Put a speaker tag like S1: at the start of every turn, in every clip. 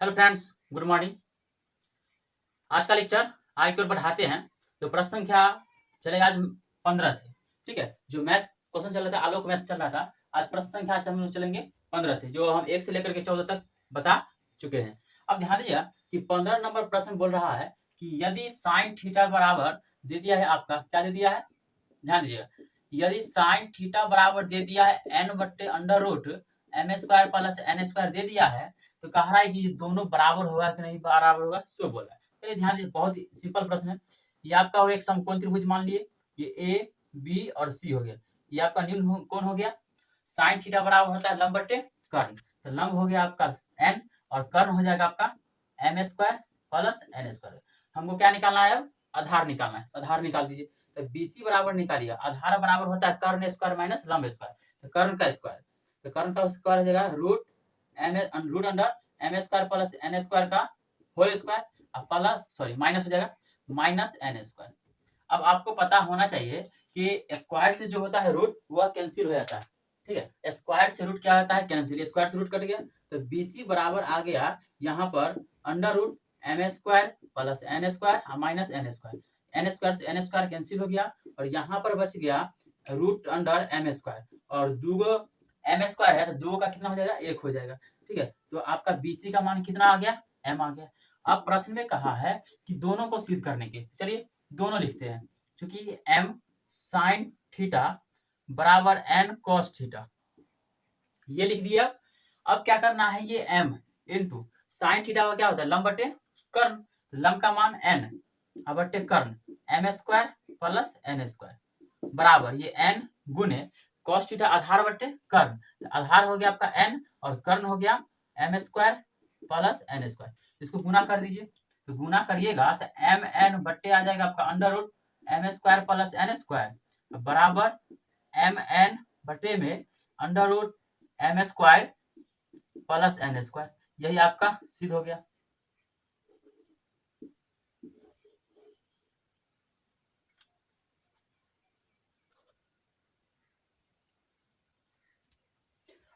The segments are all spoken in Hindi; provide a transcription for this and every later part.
S1: Hello friends, good morning. आज का लेक्चर आगे की ओर बढ़ाते हैं। तो प्रश्न संख्या चलेगा आज 15 से। ठीक है, जो मैथ क्वेश्चन चल रहा था, आलोक मैथ चल रहा था, आज प्रश्न संख्या आज हम लोग चलेंगे 15 से, जो हम 1 से लेकर के 14 तक बता चुके हैं। अब ध्यान दीजिए कि 15 नंबर प्रश्न बोल रहा है कि यदि साइन थीटा बराबर दे दिया है, आपका क्या दे दिया है, ध्यान दीजिएगा। यदि साइन थीटा बराबर दे दिया है एन बट्टे under root M square plus N square दे दिया है, तो कह रहा है कि दोनों बराबर होगा कि नहीं बराबर होगा, सो बोला है। चलिए ध्यान दीजिए, बहुत ही सिंपल प्रश्न है। ये आपका हो गया एक समकोण त्रिभुज, मान लिए ये ए बी और सी हो गया। ये आपका न्यून कोण हो गया। साइन थीटा बराबर होता है लंब बट्टे कर्ण, तो लंब हो गया आपका एन और कर्ण हो जाएगा आपका M square plus N square. हमको क्या निकालना है, अब आधार निकालना है। आधार निकाल दीजिए, तो बीसी बराबर निकालिए। आधार बराबर होता है कर्ण स्क्वायर माइनस लंब स्क्वायर, तो कर्ण का स्क्वायर, तो कर्ण का स्क्वायर हो जाएगा root under M square plus N square का whole square, plus sorry minus हो जाएगा माइनस एन स्क्वायर। अब आपको पता होना चाहिए कि स्क्वायर से जो होता है रूट वह कैंसिल हो जाता है। ठीक है, स्क्वायर से रूट क्या होता है, कैंसिल। स्क्वायर से रूट कट गया, तो बीसी बराबर आ गया यहाँ पर under root M square plus N square minus N square. N square से एन स्क्वायर कैंसिल हो गया और यहाँ पर बच गया रूट अंडर एम स्क्वायर, और दूगो एम स्क्वायर है तो दो का कितना हो जाएगा, एक हो जाएगा। ठीक है, तो आपका बीसी का मान कितना आ गया, एम आ गया। अब प्रश्न में कहा है कि दोनों को सिद्ध करने के, चलिए दोनों लिखते हैं। क्योंकि एम साइन थीटा बराबर एन कॉस थीटा, ये लिख दिया। अब क्या करना है, ये एम इंटू साइन थीटा का क्या होता है, लंब बटे कर्ण, लंब का मान एन बटे कर्ण M square plus N square बराबर ये एन गुने कॉस थीटा आधार बटे कर्ण, आधार हो गया आपका एन और कर्ण हो गया M square plus N square. इसको गुना कर दीजिए, तो गुना करिएगा तो एम एन बट्टे आ जाएगा आपका under root M square plus N square बराबर एम एन बटे में under root M square plus N square. यही आपका सिद्ध हो गया।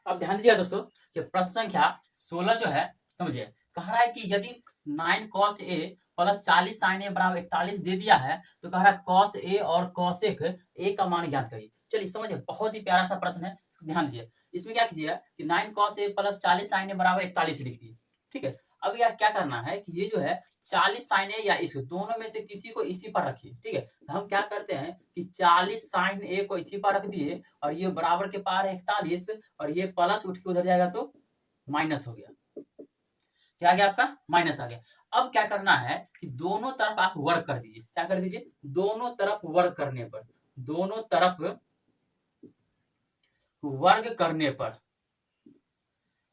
S1: अब ध्यान दीजिए दोस्तों कि प्रश्न संख्या 16 जो है, समझिए, कह रहा है कि यदि 9 cos a plus 40 sin a बराबर 41 दे दिया है, तो कह रहा है cos a और cosec a का मान ज्ञात करिए। चलिए समझिए, बहुत ही प्यारा सा प्रश्न है, ध्यान दीजिए। इसमें क्या कीजिएगा कि 9 cos a plus 40 sin a बराबर 41 लिख दिए। ठीक है, अब यार क्या करना है कि ये जो है 40 sin a या इस दोनों में से किसी को इसी पर रखिए। ठीक है, तो हम क्या करते हैं कि 40 sin a को इसी पर रख दिए और ये बराबर के पार है 41 और ये प्लस उठ के उधर जाएगा तो माइनस हो गया। क्या आ गया आपका, माइनस आ गया। अब क्या करना है कि दोनों तरफ आप वर्ग कर दीजिए। क्या कर दीजिए, दोनों तरफ वर्ग करने पर, दोनों तरफ वर्ग करने पर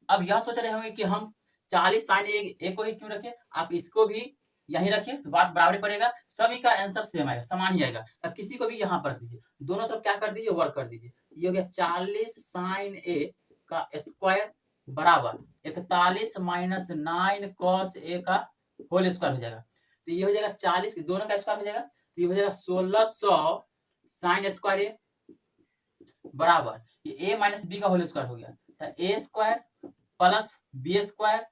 S1: अब यह सोच रहे होंगे कि हम 40 साइन ए को ही क्यों रखें, आप इसको भी यही रखिए तो बात बराबर पड़ेगा, सभी का आंसर सेम आएगा, समान ही आएगा। अब किसी को भी यहाँ पर रख दीजिए, दोनों तरफ क्या कर दीजिए, वर्क कर दीजिए। ये हो गया 40 साइन ए का स्क्वायर बराबर 41 माइनस 9 कॉस ए का होल स्क्वायर हो जाएगा। तो ये हो जाएगा 40, दोनों का स्क्वायर हो जाएगा, तो ये हो जाएगा 1600 साइन स्क्वायर ए बराबर ये ए माइनस बी का होल स्क्वायर हो गया, तो A square plus B square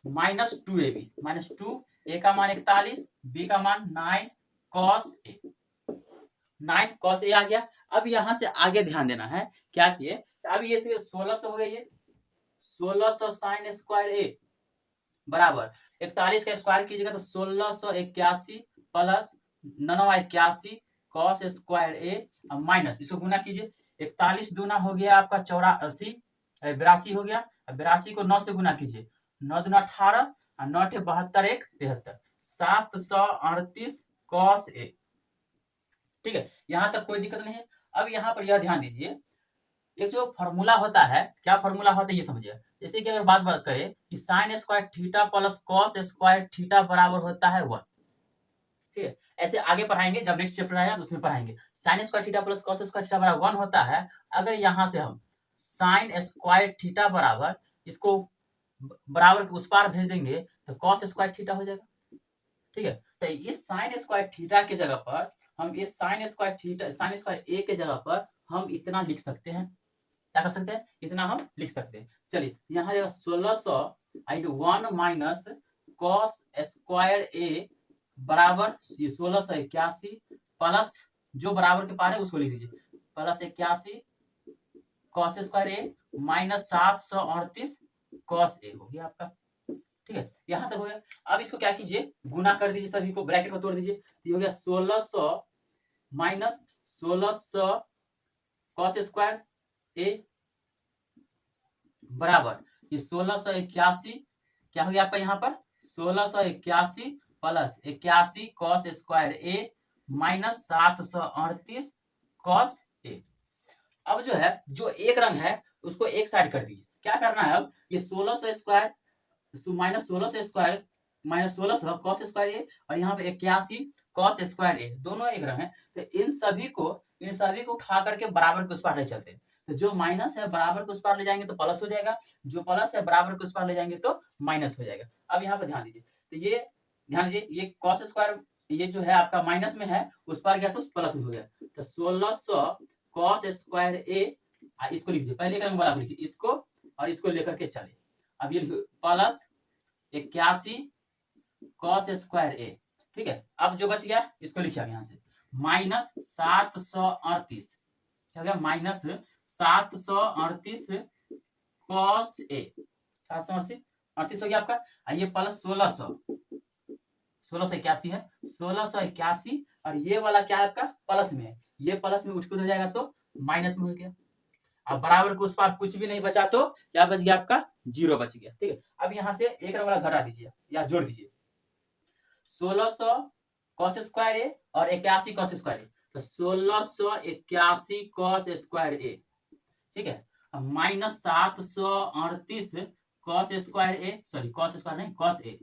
S1: minus 2ab minus 2, A का मान 41, बी का मान 9 कॉस ए, 9 कॉस ए आ गया। अब यहां से आगे ध्यान देना है, क्या किए, अब ये 1600 हो गई, ये 1600 साइन स्क्वायर ए बराबर 41 का स्क्वायर कीजिएगा तो 1681 प्लस 981 कॉस स्क्वायर ए माइनस, इसको गुना कीजिए, 41 दूना हो गया आपका 84, 82 हो गया, 82 को 9 से गुना कीजिए, 9 दूना 18 और 9 72 1 73, 738 कॉस ए। ठीक है, यहां तक कोई दिक्कत नहीं है। अब यहाँ पर यह ध्यान दीजिए, एक जो फॉर्मूला होता है, क्या फॉर्मूला होता है ये समझिए। जैसे कि अगर बात करें कि sign square theta plus cos square theta बराबर होता है 1। ठीक है, ऐसे आगे पढ़ाएंगे, जब नेक्स्ट चैप्टर आएगा तो उसमें पढ़ाएंगे। Sign square theta plus cos square theta बराबर 1 होता है। अगर यहाँ से हम साइन स्क्वायर थीटा बराबर इसको बराबर के उस पार भेज देंगे तो कॉस स्क्वायर थीटा हो जाएगा। ठीक है, तो इस साइन स्क्वायर थीटा के जगह पर हम इस sine square theta sine square A के जगह पर हम इतना लिख सकते हैं। क्या कर सकते हैं, इतना हम लिख सकते हैं। चलिए यहाँ 1600 माइनस कॉस स्क्वायर ए बराबर 1681 प्लस जो बराबर के पार है उसको लिख दीजिए, plus 81 cos square A minus 738 cos A हो गया आपका। ठीक है, यहां तक हो गया। अब इसको क्या कीजिए, गुना कर दीजिए, सभी को ब्रैकेट में तोड़ दीजिए। ये हो गया 1600 माइनस 1600 कॉस स्क्वायर ए बराबर ये 1681 क्या हो गया आपका यहाँ पर 1681 plus 81 cos square A minus 738 cos A. अब जो है जो एक रंग है उसको एक साइड कर दीजिए। क्या करना है, अब ये 1600 square minus 1600 square minus 1600 cos square A और यहाँ पे 81 कॉस स्क्वायर ए, दोनों एक रंग है। तो इन सभी को उठा करके बराबर के उस पार ले चलते हैं। तो जो माइनस है बराबर के उस पार ले जाएंगे तो प्लस हो जाएगा, जो प्लस है बराबर के उस पार ले जाएंगे तो माइनस हो जाएगा। अब यहाँ पे ध्यान दीजिए, तो ये ध्यान दीजिए ये कॉस स्क्वायर ये जो है आपका माइनस में है, उस पार गया तो प्लस में हो गया। तो 1600 कॉस स्क्वायर ए, इसको लिख दीजिए, पहले एक रंग वाला को लिखिए, इसको और इसको लेकर के चले। अब ये प्लस 81 कॉस स्क्वायर ए। ठीक है, अब जो बच गया इसको लिखिए यहाँ से माइनस 738 क्या हो गया, माइनस 738 कॉस ए, 738 हो गया आपका। ये प्लस 1681 है, 1681 और ये वाला क्या है आपका प्लस में है, ये प्लस में उठ हो जाएगा तो माइनस में हो गया। अब बराबर के उस पार कुछ भी नहीं बचा तो क्या बच गया आपका, 0 बच गया। ठीक है, अब यहाँ से एक रंग वाला घटा दीजिए या जोड़ दीजिए, 1600 कॉस स्क्वायर ए और 81 कॉस स्क्वायर ए, तो 1681 कॉस स्क्वायर ए। ठीक है, अब माइनस 738 कॉस स्क्वायर ए, सॉरी कॉस स्क्वायर नहीं कॉस ए,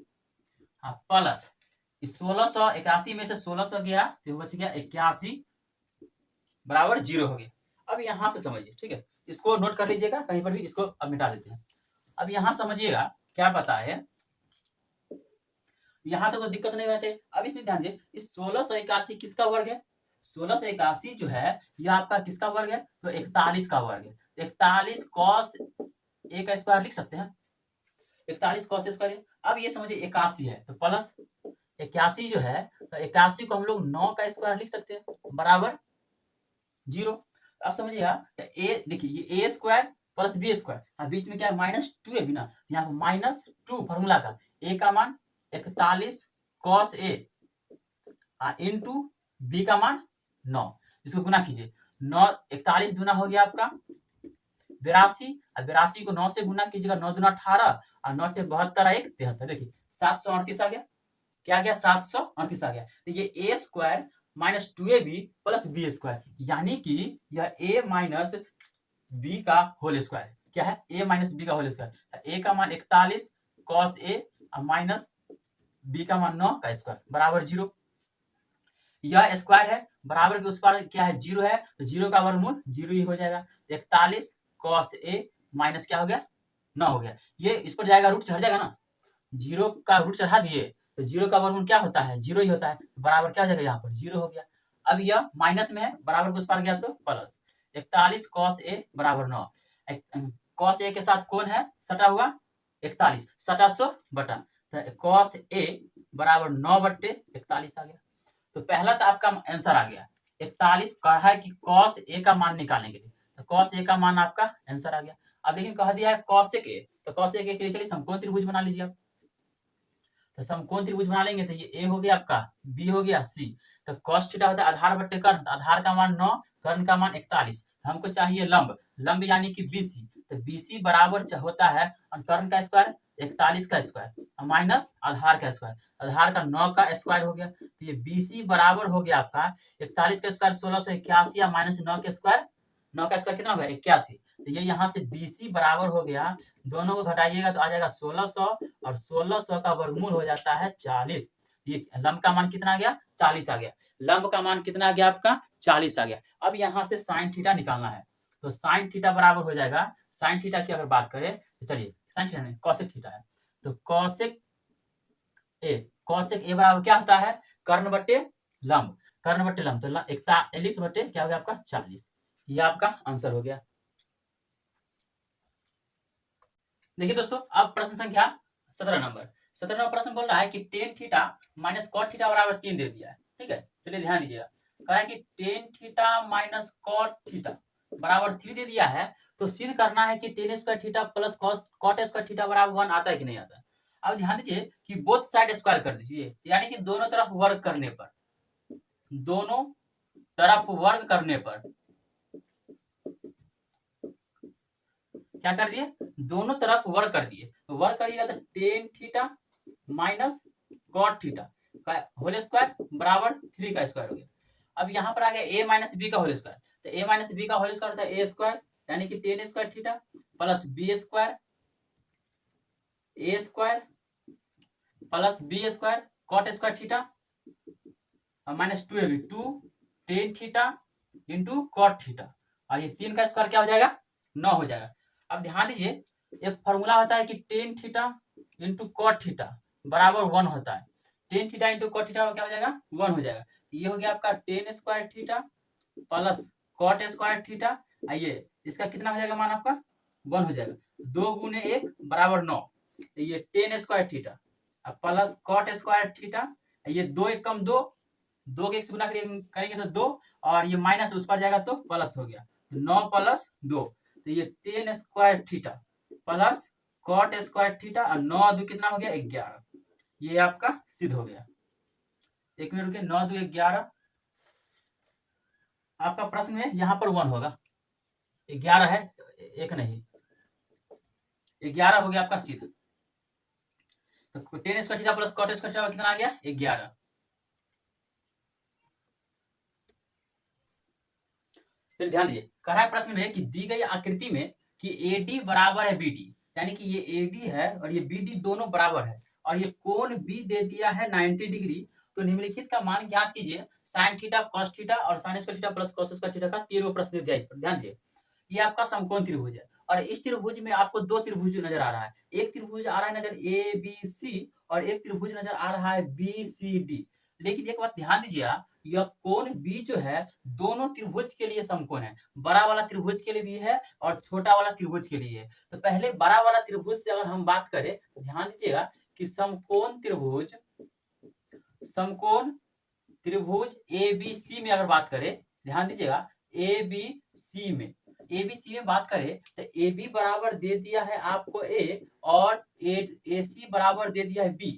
S1: हाँ प्लस 1681 में से 1600 गया तो बच गया 81 बराबर 0 हो गया। अब यहां से समझिए, ठीक है, इसको नोट कर लीजिएगा कहीं पर भी, इसको अब मिटा देते हैं। अब यहां समझिएगा क्या पता है, यहां तक तो दिक्कत नहीं होना चाहिए। अब इसमें ध्यान दीजिए, इस 1681 किसका वर्ग है, 1681 जो है यह आपका किसका वर्ग है, तो 41 का वर्ग है। 41 कॉस ए का स्क्वायर लिख सकते हैं, 41 कॉस स्क्वायर। अब ये समझिए 81 है तो प्लस 81 जो है, तो 81 को हम लोग 9 का स्क्वायर लिख सकते हैं बराबर 0। अब समझिएगा, तो ए देखिए ये A square plus B square, बीच में क्या है -2 है बिना, यहाँ -2 फॉर्मूला का, ए का मान 41 कॉस ए इंटू बी का मान 9, इसको गुना कीजिए, 9 41 दुना हो गया आपका 82, और 82 को 9 से गुना कीजिएगा, 9 दुना 18 और 9 72 1 73, देखिए 738 आ गया, क्या गया 738 आ गया। तो ये A square minus 2ab plus B square, यानी कि यह a माइनस बी का होल स्क्वायर, क्या है a माइनस बी का होल स्क्वायर। a का मान 41 कॉस ए माइनस बी का मान 9 का स्क्वायर बराबर 0। यह स्क्वायर है, बराबर के उस पर क्या है 0 है, तो 0 का वर्गमूल 0 ही हो जाएगा। 41 कॉस ए माइनस क्या हो गया 9 हो गया, ये इस पर जाएगा रूट चढ़ जाएगा ना, 0 का रूट चढ़ा दिए तो 0 का वर्गमूल क्या होता है 0 ही होता है, बराबर क्या हो जाएगा यहाँ पर 0 हो गया। अब यह माइनस में है, बराबर के उस पार गया तो प्लस 41 कॉस ए बराबर 9, कॉस ए के साथ कौन है सटा हुआ 41, सटा 100 बटा, तो कॉस ए बराबर 9/41 आ गया। तो पहला तो आपका आंसर आ गया 41, कहा है कि कॉस ए का मान निकालने के लिए, तो कॉस ए का मान आपका आंसर आ गया। अब लेकिन कह दिया है कॉसेक ए, तो कॉसेक ए के लिए चलिए समकोण त्रिभुज बना लीजिए आप। तो समकोण त्रिभुज बना लेंगे, तो ये ए हो गया आपका, बी हो गया, सी। तो कॉस थीटा होता है आधार बट्टे कर्ण, आधार का मान 9, कर्ण का मान 41, हमको चाहिए लंब, लंब यानी कि बीसी, तो बीसी बराबर होता है कर्ण का स्क्वायर 41 का स्क्वायर माइनस आधार का स्क्वायर, आधार का 9 का स्क्वायर हो गया। तो ये बीसी बराबर हो गया आपका 41 का स्क्वायर 1681 या माइनस 9 का स्क्वायर, 9 का स्क्वायर कितना हो गया 81, तो ये यहाँ से बीसी बराबर हो गया, दोनों को घटाइएगा तो आ जाएगा 1600 और 1600 का वर्गमूल हो जाता है 40। ये लंब का मान कितना आ गया 40 आ गया, लंब का मान कितना आ गया आपका 40 आ गया। अब यहाँ से साइन थीटा निकालना है, तो साइन थीटा बराबर हो जाएगा, साइन थीटा की अगर बात करें तो चलिए साइन थीटा नहीं कॉसेक थीटा है, तो कॉसेक ए बराबर क्या होता है कर्ण बट्टे लंब, कर्ण बट्टे लंब, तो 41 बट्टे क्या हो गया आपका 40, ये आपका आंसर हो गया। देखिए दोस्तों, अब प्रश्न संख्या 17 नंबर 17 नंबर प्रश्न बोल रहा है कि tan theta minus cot theta बराबर 3 दे दिया है। ठीक है, चलिए ध्यान दीजिएगा। कह रहा है कि tan theta minus cot theta बराबर 3 दे दिया है, तो सिद्ध करना है कि tan square theta plus cot square theta बराबर 1 आता है कि नहीं आता है। अब ध्यान दीजिए कि बोथ साइड स्क्वायर कर दीजिए, यानी कि दोनों तरफ वर्ग करने पर, दोनों तरफ वर्ग करने पर क्या कर दिए, दोनों तरफ वर्ग कर दिए। तो वर्ग करिएगा तो tan theta minus cot theta का होल स्क्वायर बराबर 3 का स्क्वायर हो गया। अब यहाँ पर आ गया ए माइनस बी का होल स्क्वायर, तो ए माइनस बी का होल स्क्वायर होता है ए स्क्वायर, यानी कि tan square theta plus B square A square plus B square cot square theta minus 2 A 2 tan theta into cot theta, और ये 3 का स्क्वायर क्या हो जाएगा, 9 हो जाएगा। अब ध्यान दीजिए, एक फॉर्मूला होता है कि tan theta into cot theta बराबर 1 होता है। Tan theta into cot theta क्या हो जाएगा, 1 हो जाएगा। ये हो गया आपका tan square theta plus cot square theta, आइए इसका कितना हो जाएगा मान आपका 1 हो जाएगा। 2 गुने 1 बराबर 9, ये tan square theta plus cot square theta, ये 2 1 कम 2, 2 के 1 से गुना करेंगे तो 2, और ये माइनस उस पर जाएगा तो प्लस हो गया, 9 प्लस 2, तो ये tan square theta plus cot square theta, और 9 2 कितना हो गया 11, ये आपका सिद्ध हो गया। एक मिनट रुकिए, 9 2 11, आपका प्रश्न में यहाँ पर 1 होगा, 11 है, एक नहीं, 11 हो गया आपका सिद्ध। तो tan square theta plus cot square theta कितना आ गया 11। फिर ध्यान दीजिए, कह रहा है प्रश्न में कि दी गई आकृति में कि AD बराबर है BD, यानी कि ये AD है और ये BD दोनों बराबर है, और ये कोण B दे दिया है 90 डिग्री। तो निम्नलिखित का मान ज्ञात कीजिए, साइन थीटा कॉस थीटा और sign square theta plus cos square theta का 13वां प्रश्न दिया। इस पर ध्यान दीजिए, ये आपका समकोण त्रिभुज है, और इस त्रिभुज में आपको 2 त्रिभुज नजर आ रहा है। एक त्रिभुज आ रहा है नजर ABC, और एक त्रिभुज नजर आ रहा है BCD। लेकिन एक बात ध्यान दीजिए, यह कोण B जो है दोनों त्रिभुज के लिए समकोण है, बड़ा वाला त्रिभुज के लिए भी है और छोटा वाला त्रिभुज के लिए है। तो पहले बड़ा वाला त्रिभुज से अगर हम बात करें तो ध्यान दीजिएगा कि समकोण त्रिभुज ABC में अगर बात करें, ध्यान दीजिएगा ABC में बात करें तो AB बराबर दे दिया है आपको A, और AC बराबर दे दिया है B।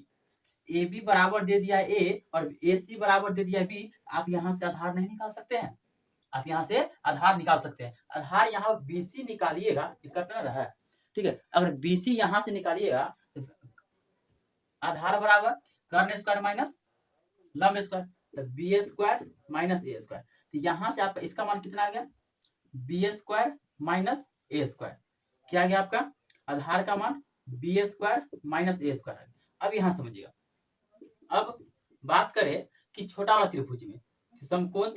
S1: AB बराबर दे दिया है A और AC बराबर दे दिया है B। आप यहाँ से आधार नहीं निकाल सकते हैं, आप यहाँ से आधार निकाल सकते हैं। आधार यहाँ BC निकालिएगा, दिक्कत ना रहा है, ठीक है। अगर BC यहाँ से निकालिएगा तो आधार बराबर कर्ण स्क्वायर माइनस लंब स्क्वायर, तो B square minus A square. तो यहाँ से आपका इसका मान कितना आ गया, B square minus A square. क्या आ गया आपका आधार का मान B square minus A square. अब यहाँ समझिएगा, अब बात करें कि छोटा वाला त्रिभुज में, समकोण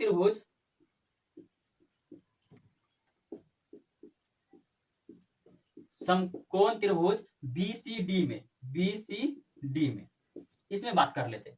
S1: त्रिभुज BCD में इसमें बात कर लेते हैं।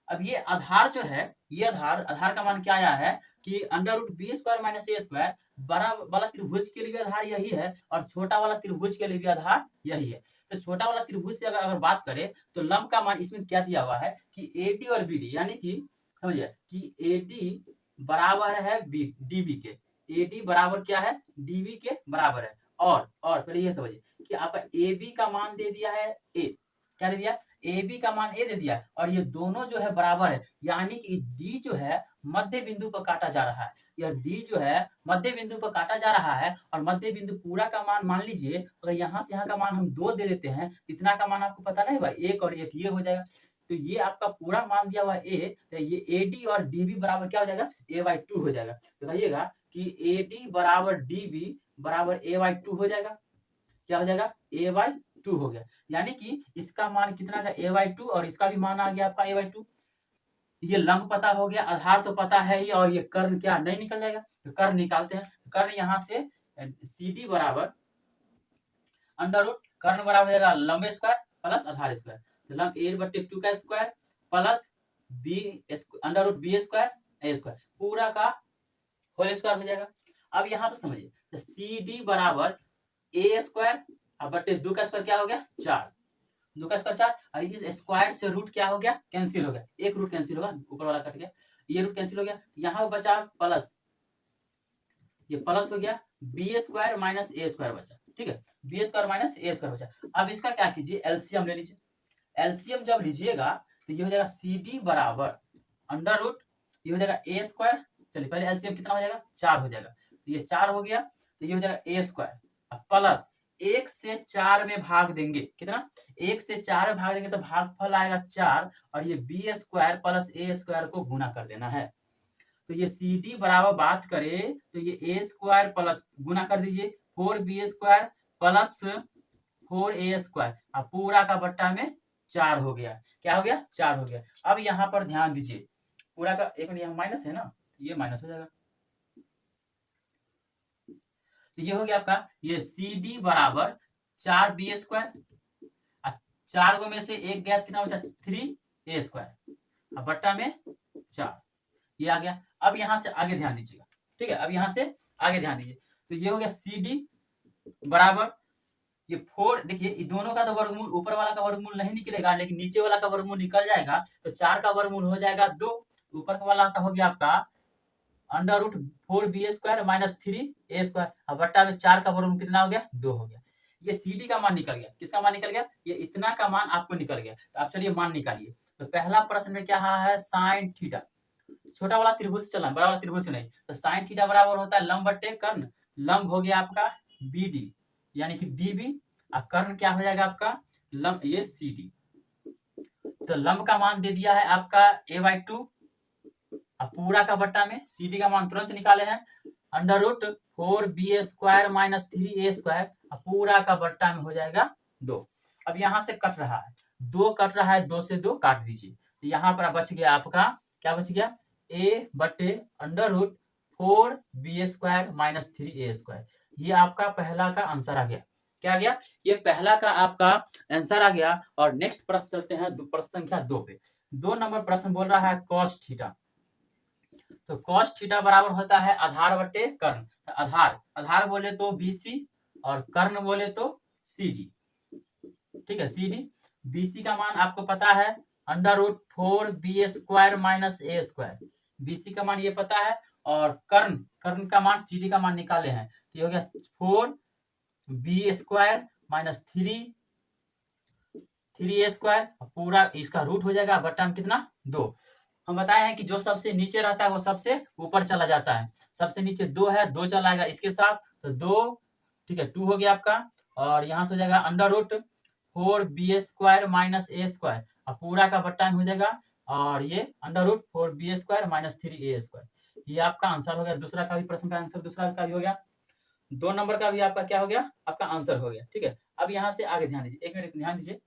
S1: अब ये आधार जो है, ये आधार का मान क्या आया है कि under root B square minus A square, बड़ा वाला त्रिभुज के लिए भी आधार यही है और छोटा वाला त्रिभुज के लिए भी आधार यही है। तो छोटा वाला त्रिभुज से अगर बात करें तो लंब का मान इसमें क्या दिया हुआ है कि AD और BD, यानी कि समझिए कि AD बराबर है DB के, AD बराबर क्या है DB के बराबर है। और पहले ये समझिए कि आपका AB का मान दे दिया है A, क्या दे दिया AB का मान A दे दिया है, और ये दोनों जो है बराबर है, यानी कि D जो है मध्य बिंदु पर काटा जा रहा है। यह D जो है मध्य बिंदु पर काटा जा रहा है, और मध्य बिंदु पूरा का मान मान लीजिए अगर यहाँ से यहाँ का मान हम 2 दे देते हैं, इतना का मान आपको पता नहीं भाई, 1 और 1 ये हो जाएगा। तो ये आपका पूरा मान दिया हुआ है A, तो ये AD और DB बराबर क्या हो जाएगा A/2 हो जाएगा। तो कहिएगा कि AD बराबर DB बराबर A/2 हो जाएगा। क्या हो जाएगा A/2 हो गया, यानी कि इसका मान कितना था A/2, और इसका भी मान आ गया आपका A/2। ये लंब पता हो गया, आधार तो पता है ही, और ये कर्ण क्या नहीं निकल जाएगा, तो कर्ण निकालते हैं। कर्ण यहाँ से CD बराबर अंडर रूट कर्ण बराबर हो जाएगा लंब स्क्वायर प्लस आधार स्क्वायर, तो लंब A/2 का square plus B under root B square A square पूरा का होल स्क्वायर हो जाएगा। अब यहाँ पे समझिए CD बराबर A स्क्वायर अब बटे 2 का स्क्वायर क्या हो गया 4, 2 का स्क्वायर 4, और इस स्क्वायर से रूट क्या हो गया कैंसिल हो गया, एक रूट कैंसिल होगा, ऊपर वाला कट गया, ये रूट कैंसिल हो गया, यहाँ बचा प्लस, ये प्लस हो गया, B square minus A square बचा, ठीक है, B square minus A square बचा। अब इसका क्या कीजिए एलसीएम ले लीजिए, एलसीएम जब लीजिएगा तो ये हो जाएगा सी डी बराबर अंडर रूट, ये हो जाएगा ए स्क्वायर, चलिए पहले एलसीएम कितना हो जाएगा 4 हो जाएगा, तो ये 4 हो गया, तो ये हो जाएगा ए स्क्वायर प्लस 1 से 4 में भाग देंगे, कितना 1 से 4 में भाग देंगे तो भागफल आएगा 4, और ये बी स्क्वायर प्लस ए स्क्वायर को गुना कर देना है, तो ये सी डी बराबर बात करें तो ये ए स्क्वायर प्लस गुना कर दीजिए 4b square plus 4a square, अब पूरा का बट्टा में 4 हो गया, क्या हो गया 4 हो गया। अब यहाँ पर ध्यान दीजिए, पूरा का एक मिनट यहाँ माइनस है ना, ये माइनस हो जाएगा, तो ये हो गया आपका ये सी डी बराबर 4b स्क्वायर, 4 में से एक गया कितना बचा 3a स्क्वायर, अब बट्टा में 4, ये आ गया। अब यहां से आगे ध्यान दीजिएगा, ठीक है, अब यहां से आगे ध्यान दीजिए, तो ये हो गया सी डी बराबर ये 4, देखिए दोनों का तो वर्गमूल, ऊपर वाला का वर्गमूल नहीं निकलेगा लेकिन नीचे वाला का वर्गमूल निकल जाएगा, तो 4 का वर्गमूल हो जाएगा 2, ऊपर वाला का हो गया आपका under root 4b square minus 3a square, अब बट्टा में 4 का वर्गमूल कितना हो गया 2 हो गया, ये सी डी का मान निकल गया, किसका मान निकल गया, ये इतना का मान आपको निकल गया। तो आप चलिए मान निकालिए, तो पहला प्रश्न में क्या है साइन थीटा, छोटा वाला त्रिभुज से चलना, बड़ा वाला त्रिभुज से नहीं, तो साइन थीटा बराबर होता है लंब बट्टे कर्ण, लंब हो गया आपका बी डी यानी कि डीबी, और कर्ण क्या हो जाएगा आपका लंब ये सी डी, तो लंब का मान दे दिया है आपका a/2, अब पूरा का बट्टा में सी डी का मान तुरंत निकाले हैं under root 4b square minus 3a square, अब पूरा का बट्टा में हो जाएगा 2। अब यहाँ से कट रहा है 2 कट रहा है, 2 से 2 काट दीजिए, तो यहाँ पर बच गया आपका क्या बच गया a बटे under root 4b square minus 3a square, ये आपका पहला का आंसर आ गया, क्या आ गया ये पहला का आपका आंसर आ गया। और नेक्स्ट प्रश्न चलते हैं प्रश्न संख्या 2 पे, 2 नंबर प्रश्न बोल रहा है कॉस थीटा, तो कॉस थीटा बराबर होता है आधार बटे कर्ण, तो आधार बोले तो बीसी और कर्ण बोले तो सीडी, ठीक है सीडी, बीसी का मान आपको पता है under root 4b square minus A square, BC का मान ये पता है, और कर्ण का मान सीडी का मान निकाले हैं, तो ये हो गया 4b square minus 3a square, पूरा इसका रूट हो जाएगा बट्टा में कितना 2। हम बताए हैं कि जो सबसे नीचे रहता है वो सबसे ऊपर चला जाता है, सबसे नीचे 2 है 2 चला आएगा इसके साथ, तो 2 ठीक है 2 हो गया आपका, और यहाँ से हो जाएगा under root 4b square minus A square, अब पूरा का बट्टा में हो जाएगा, और ये under root 4b square minus 3a square, ये आपका आंसर हो गया। दूसरा का भी प्रश्न का आंसर दूसरा का भी हो गया, 2 नंबर का भी आपका क्या हो गया आपका आंसर हो गया, ठीक है। अब यहाँ से आगे ध्यान दीजिए, एक मिनट ध्यान दीजिए,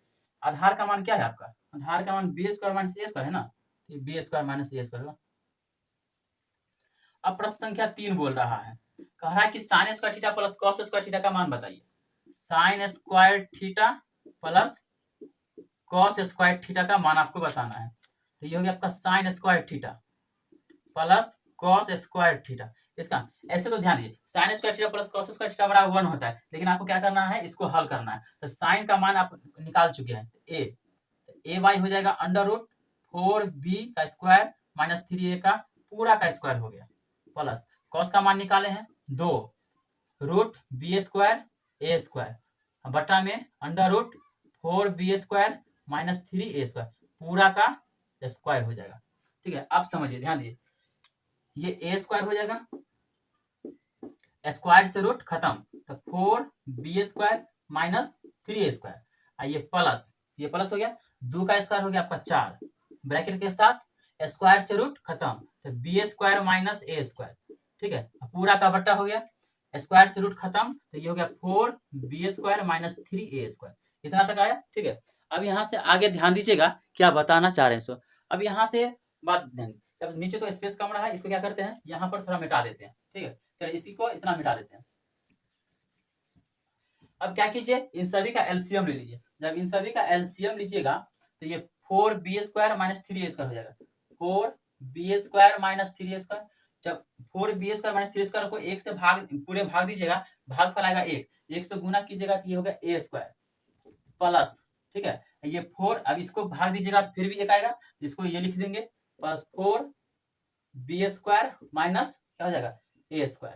S1: आधार का मान क्या है आपका, आधार का मान B square minus A square है ना, B square minus A square होगा। अब प्रश्न संख्या 3 बोल रहा है, कह रहा है कि sign square theta plus cos square theta का मान बताइए, sign square theta plus cos square theta का मान आपको बताना है, तो ये हो गया आपका sign square theta plus cos square theta, इसका ऐसे तो ध्यान दीजिए sign square theta plus cos square theta बराबर 1 होता है, लेकिन आपको क्या करना है इसको हल करना है, तो साइन का मान आप निकाल चुके हैं ए, तो ए वाई हो जाएगा अंडर रूट 4b का स्क्वायर माइनस 3a का पूरा का स्क्वायर हो गया, प्लस कॉस का मान निकाले हैं 2 root B square A square बटा में under root 4b square minus 3a square पूरा का स्क्वायर हो जाएगा, ठीक है। आप समझिए ध्यान दीजिए, ये ए स्क्वायर हो जाएगा, स्क्वायर से रूट खत्म, तो 4b square minus 3a square, ये प्लस हो गया, 2 का स्क्वायर हो गया आपका 4 ब्रैकेट के साथ, स्क्वायर से रूट खत्म, तो B square minus A square, ठीक है, पूरा का बट्टा हो गया, स्क्वायर से रूट खत्म, तो ये हो गया 4b square minus 3a square, इतना तक आया, ठीक है। अब यहाँ से आगे ध्यान दीजिएगा क्या बताना चाह रहे हैं सो, अब यहाँ से बात ध्यान, अब नीचे तो स्पेस कम रहा है, इसको क्या करते हैं यहाँ पर थोड़ा मिटा देते हैं, ठीक है, चलिए इसी को इतना मिटा देते हैं। अब क्या कीजिए इन सभी का एलसीएम ले लीजिए, जब इन सभी का एलसीएम लीजिएगा तो ये 4b square minus 3a square हो जाएगा, 4b square minus 3a square, जब 4b² माइनस 3 को एक से पूरे भाग दीजिएगा, भाग फैलाएगा एक से गुना कीजिएगा तो ये हो गया a² प्लस, ठीक है, ये 4, अब इसको भाग दीजिएगा तो फिर भी एक आएगा, इसको ये लिख देंगे प्लस 4b² माइनस क्या हो जाएगा a²।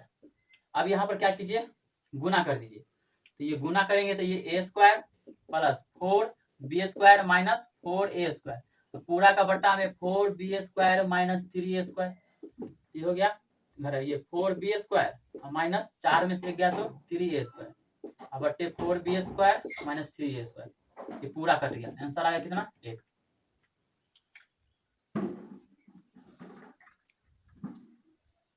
S1: अब यहाँ पर क्या कीजिए, गुना कर दीजिए, तो ये गुना करेंगे तो ये a² plus 4b² minus 4a², तो पूरा का बट्टा में 4b² माइनस 3a², ये हो गया घर है, ये 4b² माइनस 4 में से गया तो 3a², अब बट्टे 4b² माइनस 3a², ये पूरा कट गया, आंसर आया कितना 1।